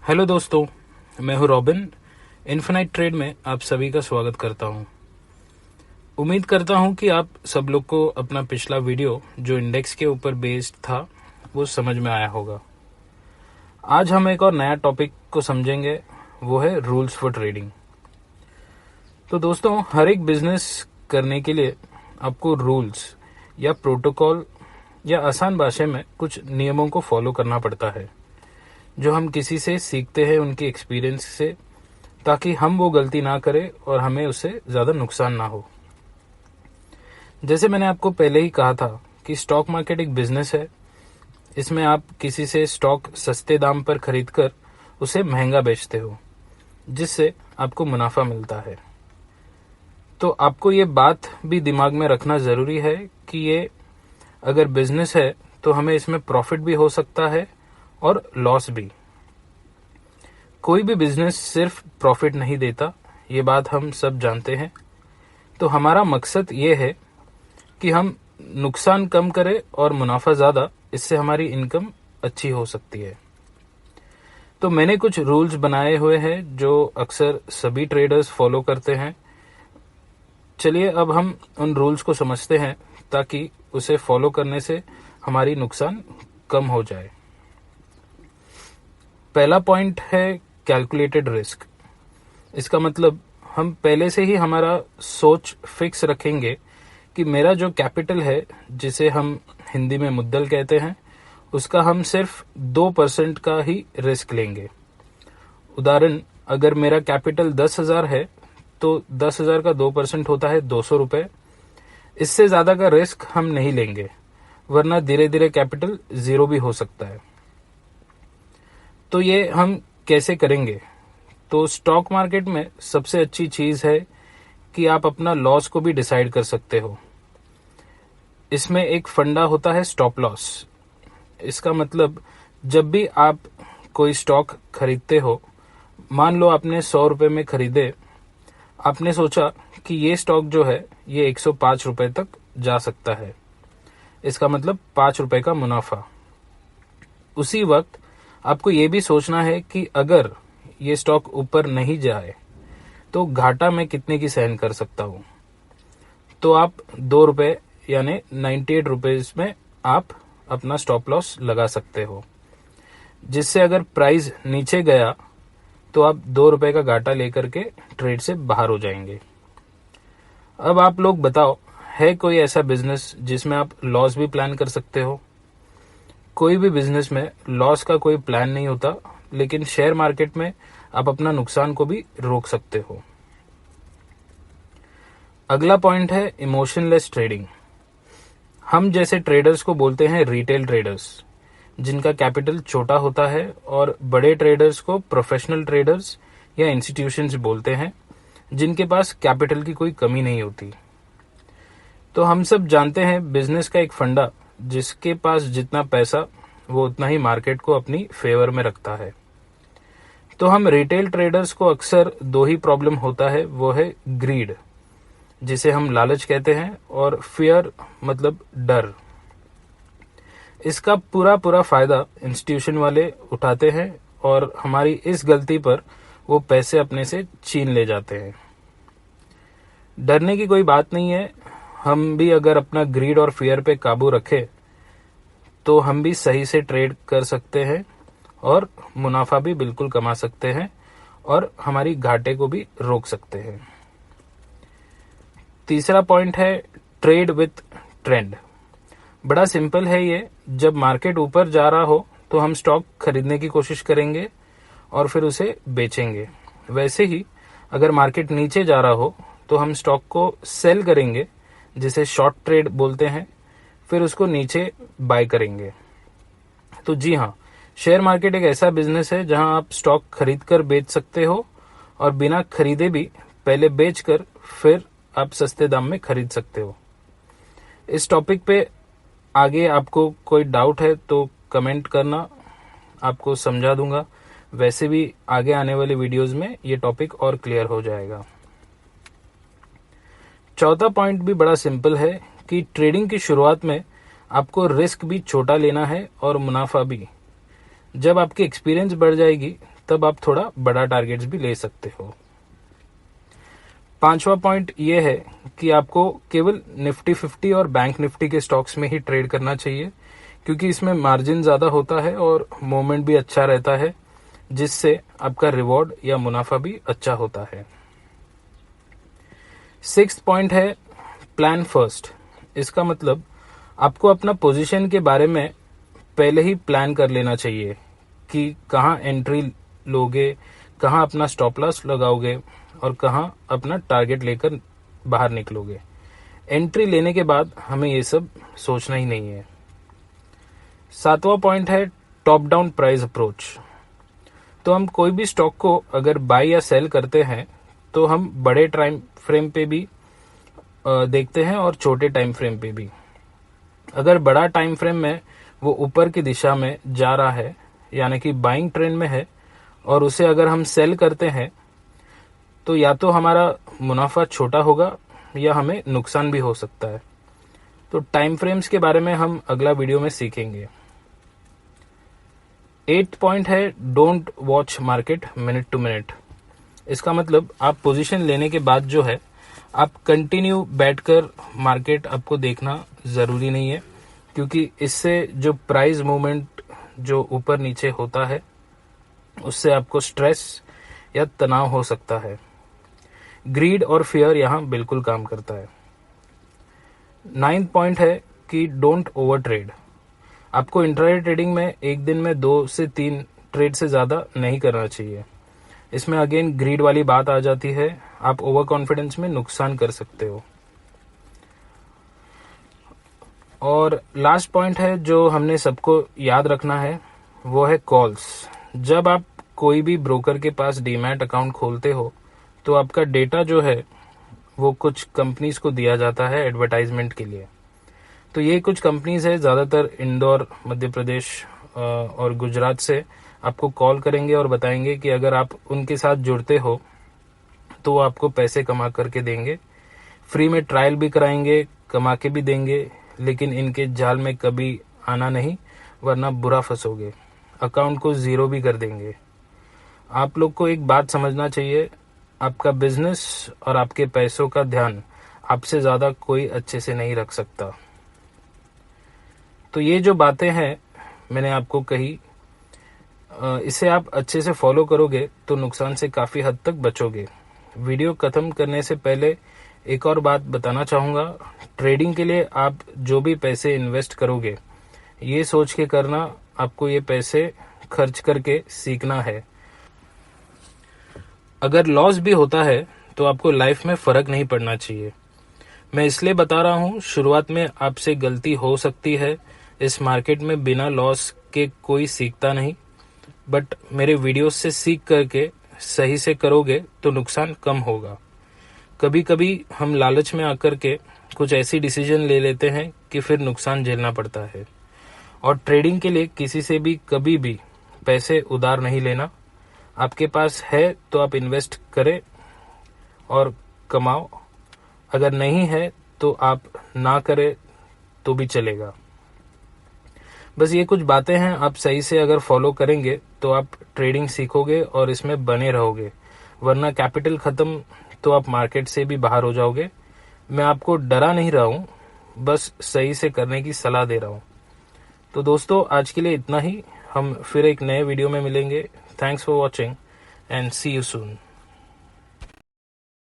Hello दोस्तों, मैं हूं रॉबिन। इन्फिनाइट ट्रेड में आप सभी का स्वागत करता हूं। उम्मीद करता हूं कि आप सब लोग को अपना पिछला वीडियो जो इंडेक्स के ऊपर बेस्ड था वो समझ में आया होगा। आज हम एक और नया टॉपिक को समझेंगे, वो है रूल्स फॉर ट्रेडिंग। तो दोस्तों, हर एक बिजनेस करने के लिए आपको रूल्स या प्रोटोकॉल या आसान भाषा में कुछ नियमों को फॉलो करना पड़ता है, जो हम किसी से सीखते हैं उनके एक्सपीरियंस से, ताकि हम वो गलती ना करें और हमें उससे ज़्यादा नुकसान ना हो। जैसे मैंने आपको पहले ही कहा था कि स्टॉक मार्केट एक बिजनेस है। इसमें आप किसी से स्टॉक सस्ते दाम पर खरीदकर उसे महंगा बेचते हो, जिससे आपको मुनाफा मिलता है। तो आपको ये बात भी दिमाग में रखना ज़रूरी है कि ये अगर बिजनेस है तो हमें इसमें प्रॉफिट भी हो सकता है और लॉस भी। कोई भी बिजनेस सिर्फ प्रॉफिट नहीं देता, ये बात हम सब जानते हैं। तो हमारा मकसद ये है कि हम नुकसान कम करें और मुनाफा ज़्यादा, इससे हमारी इनकम अच्छी हो सकती है। तो मैंने कुछ रूल्स बनाए हुए हैं जो अक्सर सभी ट्रेडर्स फॉलो करते हैं। चलिए अब हम उन रूल्स को समझते हैं, ताकि उसे फॉलो करने से हमारी नुकसान कम हो जाए। पहला पॉइंट है कैलकुलेटेड रिस्क। इसका मतलब हम पहले से ही हमारा सोच फिक्स रखेंगे कि मेरा जो कैपिटल है, जिसे हम हिंदी में मुद्दल कहते हैं, उसका हम सिर्फ 2% का ही रिस्क लेंगे। उदाहरण, अगर मेरा कैपिटल 10,000 है तो 10,000 का 2% होता है 200 रुपये। इससे ज़्यादा का रिस्क हम नहीं लेंगे, वरना धीरे धीरे कैपिटल ज़ीरो भी हो सकता है। तो ये हम कैसे करेंगे? तो स्टॉक मार्केट में सबसे अच्छी चीज़ है कि आप अपना लॉस को भी डिसाइड कर सकते हो। इसमें एक फंडा होता है स्टॉप लॉस। इसका मतलब जब भी आप कोई स्टॉक खरीदते हो, मान लो आपने 100 रुपये में खरीदे, आपने सोचा कि ये स्टॉक जो है ये 105 रुपये तक जा सकता है। इसका मतलब 5 रुपये का मुनाफा। उसी वक्त आपको ये भी सोचना है कि अगर ये स्टॉक ऊपर नहीं जाए तो घाटा मैं कितने की सहन कर सकता हूँ। तो आप 2 रुपये यानी 98 रुपीज़ में आप अपना स्टॉप लॉस लगा सकते हो, जिससे अगर प्राइस नीचे गया तो आप 2 रुपये का घाटा लेकर के ट्रेड से बाहर हो जाएंगे। अब आप लोग बताओ, है कोई ऐसा बिजनेस जिसमें आप लॉस भी प्लान कर सकते हो? कोई भी बिजनेस में लॉस का कोई प्लान नहीं होता, लेकिन शेयर मार्केट में आप अपना नुकसान को भी रोक सकते हो। अगला पॉइंट है इमोशनलेस ट्रेडिंग। हम जैसे ट्रेडर्स को बोलते हैं रिटेल ट्रेडर्स, जिनका कैपिटल छोटा होता है, और बड़े ट्रेडर्स को प्रोफेशनल ट्रेडर्स या इंस्टीट्यूशंस बोलते हैं, जिनके पास कैपिटल की कोई कमी नहीं होती। तो हम सब जानते हैं बिजनेस का एक फंडा, जिसके पास जितना पैसा वो उतना ही मार्केट को अपनी फेवर में रखता है। तो हम रिटेल ट्रेडर्स को अक्सर दो ही प्रॉब्लम होता है, वो है ग्रीड, जिसे हम लालच कहते हैं, और फियर मतलब डर। इसका पूरा फायदा इंस्टीट्यूशन वाले उठाते हैं और हमारी इस गलती पर वो पैसे अपने से छीन ले जाते हैं। डरने की कोई बात नहीं है। हम भी अगर अपना ग्रीड और फियर पे काबू रखें तो हम भी सही से ट्रेड कर सकते हैं और मुनाफा भी बिल्कुल कमा सकते हैं और हमारी घाटे को भी रोक सकते हैं। तीसरा पॉइंट है ट्रेड विथ ट्रेंड। बड़ा सिंपल है ये। जब मार्केट ऊपर जा रहा हो तो हम स्टॉक खरीदने की कोशिश करेंगे और फिर उसे बेचेंगे। वैसे ही अगर मार्केट नीचे जा रहा हो तो हम स्टॉक को सेल करेंगे, जिसे शॉर्ट ट्रेड बोलते हैं, फिर उसको नीचे बाय करेंगे। तो जी हाँ, शेयर मार्केट एक ऐसा बिजनेस है जहां आप स्टॉक खरीद कर बेच सकते हो और बिना खरीदे भी पहले बेचकर फिर आप सस्ते दाम में खरीद सकते हो। इस टॉपिक पे आगे आपको कोई डाउट है तो कमेंट करना, आपको समझा दूंगा। वैसे भी आगे आने वाले वीडियोस में ये टॉपिक और क्लियर हो जाएगा। चौथा पॉइंट भी बड़ा सिंपल है कि ट्रेडिंग की शुरुआत में आपको रिस्क भी छोटा लेना है और मुनाफा भी। जब आपकी एक्सपीरियंस बढ़ जाएगी तब आप थोड़ा बड़ा टारगेट्स भी ले सकते हो। 5वां पॉइंट ये है कि आपको केवल निफ्टी 50 और बैंक निफ्टी के स्टॉक्स में ही ट्रेड करना चाहिए, क्योंकि इसमें मार्जिन ज्यादा होता है और मूवमेंट भी अच्छा रहता है, जिससे आपका रिवॉर्ड या मुनाफा भी अच्छा होता है। 6th पॉइंट है प्लान फर्स्ट। इसका मतलब आपको अपना पोजीशन के बारे में पहले ही प्लान कर लेना चाहिए कि कहाँ एंट्री लोगे, कहाँ अपना स्टॉप लॉस लगाओगे और कहाँ अपना टारगेट लेकर बाहर निकलोगे। एंट्री लेने के बाद हमें ये सब सोचना ही नहीं है। 7वां पॉइंट है टॉप डाउन प्राइस अप्रोच। तो हम कोई भी स्टॉक को अगर बाय या सेल करते हैं तो हम बड़े टाइम फ्रेम पे भी देखते हैं और छोटे टाइम फ्रेम पे भी। अगर बड़ा टाइम फ्रेम में वो ऊपर की दिशा में जा रहा है, यानी कि बाइंग ट्रेंड में है, और उसे अगर हम सेल करते हैं तो या तो हमारा मुनाफा छोटा होगा या हमें नुकसान भी हो सकता है। तो टाइम फ्रेम्स के बारे में हम अगला वीडियो में सीखेंगे। 8th पॉइंट है don't watch market minute to minute. इसका मतलब आप पोजीशन लेने के बाद जो है आप कंटिन्यू बैठकर मार्केट आपको देखना जरूरी नहीं है, क्योंकि इससे जो प्राइस मूवमेंट जो ऊपर नीचे होता है उससे आपको स्ट्रेस या तनाव हो सकता है। ग्रीड और फियर यहाँ बिल्कुल काम करता है। 9th पॉइंट है कि डोंट ओवर ट्रेड। आपको इंट्राडे ट्रेडिंग में एक दिन में 2 से 3 ट्रेड से ज्यादा नहीं करना चाहिए। इसमें अगेन ग्रीड वाली बात आ जाती है, आप ओवर कॉन्फिडेंस में नुकसान कर सकते हो। और लास्ट पॉइंट है जो हमने सबको याद रखना है, वो है कॉल्स। जब आप कोई भी ब्रोकर के पास डीमैट अकाउंट खोलते हो तो आपका डेटा जो है वो कुछ कंपनीज को दिया जाता है एडवर्टाइजमेंट के लिए। तो ये कुछ कंपनीज है, ज्यादातर इंदौर, मध्य प्रदेश और गुजरात से आपको कॉल करेंगे और बताएंगे कि अगर आप उनके साथ जुड़ते हो तो वो आपको पैसे कमा करके देंगे। फ्री में ट्रायल भी कराएंगे, कमा के भी देंगे, लेकिन इनके जाल में कभी आना नहीं, वरना बुरा फंसोगे। अकाउंट को जीरो भी कर देंगे। आप लोग को एक बात समझना चाहिए, आपका बिजनेस और आपके पैसों का ध्यान आपसे ज्यादा कोई अच्छे से नहीं रख सकता। तो ये जो बातें हैं मैंने आपको कही, इसे आप अच्छे से फॉलो करोगे तो नुकसान से काफी हद तक बचोगे। वीडियो खत्म करने से पहले एक और बात बताना चाहूंगा, ट्रेडिंग के लिए आप जो भी पैसे इन्वेस्ट करोगे ये सोच के करना आपको ये पैसे खर्च करके सीखना है। अगर लॉस भी होता है तो आपको लाइफ में फर्क नहीं पड़ना चाहिए। मैं इसलिए बता रहा हूँ, शुरुआत में आपसे गलती हो सकती है। इस मार्केट में बिना लॉस के कोई सीखता नहीं, बट मेरे वीडियोस से सीख करके सही से करोगे तो नुकसान कम होगा। कभी कभी हम लालच में आकर के कुछ ऐसी डिसीजन ले लेते हैं कि फिर नुकसान झेलना पड़ता है। और ट्रेडिंग के लिए किसी से भी कभी भी पैसे उधार नहीं लेना। आपके पास है तो आप इन्वेस्ट करें और कमाओ, अगर नहीं है तो आप ना करें तो भी चलेगा। बस ये कुछ बातें हैं, आप सही से अगर फॉलो करेंगे तो आप ट्रेडिंग सीखोगे और इसमें बने रहोगे, वरना कैपिटल खत्म तो आप मार्केट से भी बाहर हो जाओगे। मैं आपको डरा नहीं रहा हूँ, बस सही से करने की सलाह दे रहा हूँ। तो दोस्तों आज के लिए इतना ही, हम फिर एक नए वीडियो में मिलेंगे। Thanks for watching and see you soon.